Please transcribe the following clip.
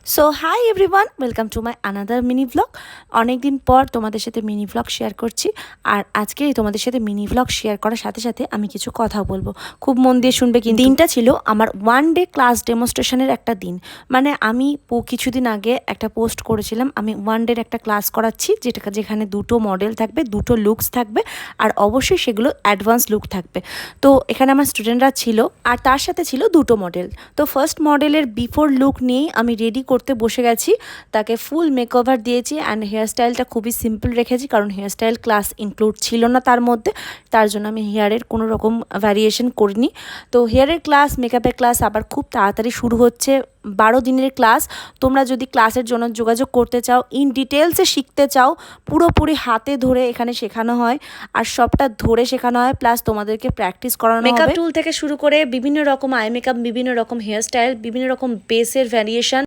So hi everyone, welcome to my another mini vlog. অনেক দিন পর তোমাদের সাথে মিনি ভ্লগ শেয়ার করছি। আর আজকে তোমাদের সাথে মিনি ভ্লগ শেয়ার করার সাথে সাথে আমি কিছু কথা বলবো, খুব মন দিয়ে শুনবে। কিন্তু দিনটা ছিল আমার 1 ডে ক্লাস ডেমনস্ট্রেশনের একটা দিন। মানে আমি কিছুদিন আগে একটা পোস্ট করেছিলাম, আমি 1 ডের একটা ক্লাস করাচ্ছি, যেখানে দুটো মডেল থাকবে, দুটো লুকস থাকবে, আর অবশ্যই সেগুলো অ্যাডভান্স লুক থাকবে। তো এখানে আমার স্টুডেন্টরা ছিল আর তার সাথে ছিল দুটো মডেল। তো ফার্স্ট মডেলের বিফোর লুক নিয়েই আমি রেডি করতে বসে গেছি। তাকে ফুল মেকওভার দিয়েছি অ্যান্ড হেয়ারস্টাইলটা খুবই সিম্পল রেখেছি, কারণ হেয়ারস্টাইল ক্লাস ইনক্লুড ছিল না তার মধ্যে। তার জন্য আমি হেয়ারের কোনো রকম ভ্যারিয়েশন করিনি। তো হেয়ারের ক্লাস, মেকআপের ক্লাস আবার খুব তাড়াতাড়ি শুরু হচ্ছে। 12 দিনের ক্লাস। তোমরা যদি ক্লাসের জন্য যোগাযোগ করতে চাও, ইন ডিটেলসে শিখতে চাও, পুরোপুরি হাতে ধরে এখানে শেখানো হয়, আর সবটা ধরে শেখানো হয়, প্লাস তোমাদেরকে প্র্যাকটিস করানো হবে। মেকআপ টুল থেকে শুরু করে বিভিন্ন রকম আই মেকআপ, বিভিন্ন রকম হেয়ারস্টাইল, বিভিন্ন রকম বেসের ভ্যারিয়েশন,